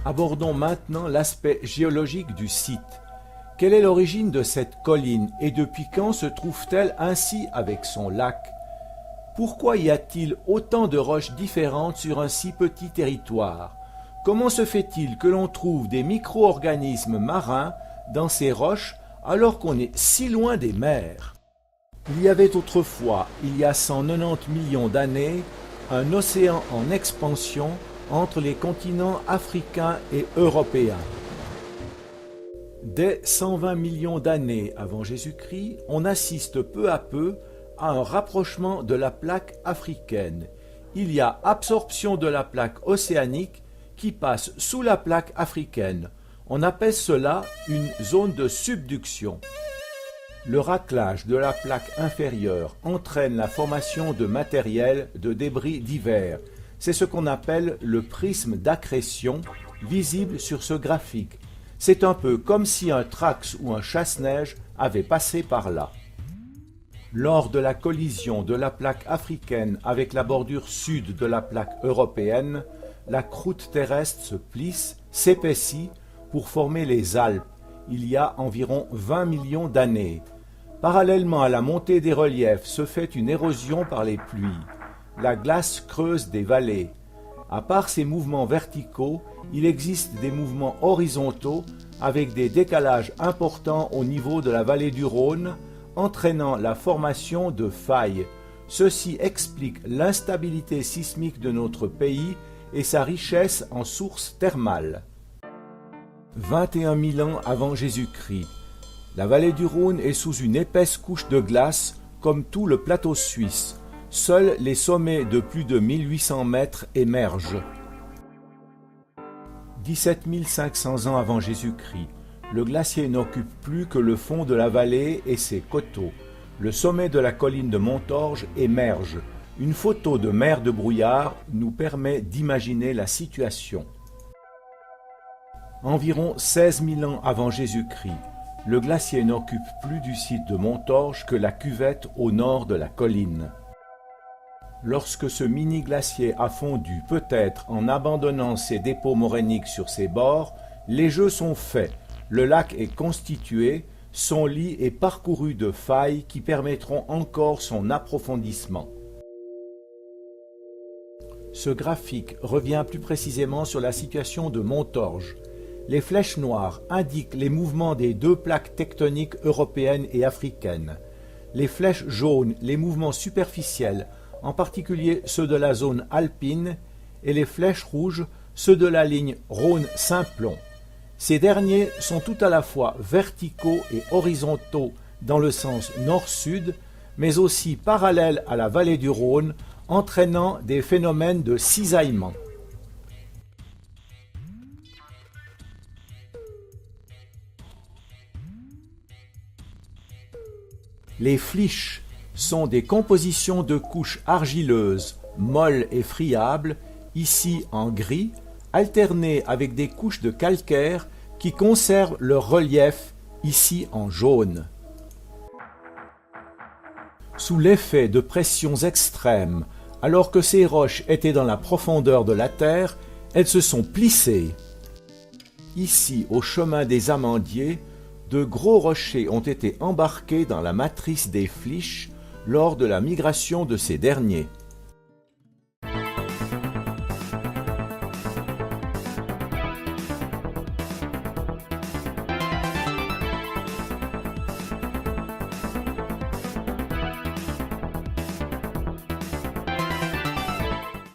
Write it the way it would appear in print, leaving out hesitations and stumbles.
Abordons maintenant l'aspect géologique du site. Quelle est l'origine de cette colline et depuis quand se trouve-t-elle ainsi avec son lac? Pourquoi y a-t-il autant de roches différentes sur un si petit territoire? Comment se fait-il que l'on trouve des micro-organismes marins dans ces roches alors qu'on est si loin des mers? Il y avait autrefois, il y a 190 millions d'années, un océan en expansion entre les continents africains et européens. Dès 120 millions d'années avant Jésus-Christ, on assiste peu à peu à un rapprochement de la plaque africaine. Il y a absorption de la plaque océanique qui passe sous la plaque africaine. On appelle cela une zone de subduction. Le raclage de la plaque inférieure entraîne la formation de matériel, de débris divers. C'est ce qu'on appelle le prisme d'accrétion, visible sur ce graphique. C'est un peu comme si un trax ou un chasse-neige avait passé par là. Lors de la collision de la plaque africaine avec la bordure sud de la plaque européenne, la croûte terrestre se plisse, s'épaissit pour former les Alpes, il y a environ 20 millions d'années. Parallèlement à la montée des reliefs se fait une érosion par les pluies. La glace creuse des vallées. À part ces mouvements verticaux, il existe des mouvements horizontaux avec des décalages importants au niveau de la vallée du Rhône, entraînant la formation de failles. Ceci explique l'instabilité sismique de notre pays et sa richesse en sources thermales. 21 000 ans avant Jésus-Christ. La vallée du Rhône est sous une épaisse couche de glace, comme tout le plateau suisse. Seuls les sommets de plus de 1800 mètres émergent. 17 500 ans avant Jésus-Christ. Le glacier n'occupe plus que le fond de la vallée et ses coteaux. Le sommet de la colline de Montorge émerge. Une photo de mer de brouillard nous permet d'imaginer la situation. Environ 16 000 ans avant Jésus-Christ. Le glacier n'occupe plus du site de Montorge que la cuvette au nord de la colline. Lorsque ce mini-glacier a fondu, peut-être en abandonnant ses dépôts morainiques sur ses bords, les jeux sont faits. Le lac est constitué, son lit est parcouru de failles qui permettront encore son approfondissement. Ce graphique revient plus précisément sur la situation de Montorge. Les flèches noires indiquent les mouvements des deux plaques tectoniques européennes et africaines. Les flèches jaunes, les mouvements superficiels, en particulier ceux de la zone alpine, et les flèches rouges, ceux de la ligne Rhône-Simplon. Ces derniers sont tout à la fois verticaux et horizontaux dans le sens nord-sud, mais aussi parallèles à la vallée du Rhône, entraînant des phénomènes de cisaillement. Les flysch sont des compositions de couches argileuses, molles et friables, ici en gris, alternées avec des couches de calcaire qui conservent leur relief, ici en jaune. Sous l'effet de pressions extrêmes, alors que ces roches étaient dans la profondeur de la terre, elles se sont plissées. Ici, au chemin des Amandiers, de gros rochers ont été embarqués dans la matrice des flysch lors de la migration de ces derniers.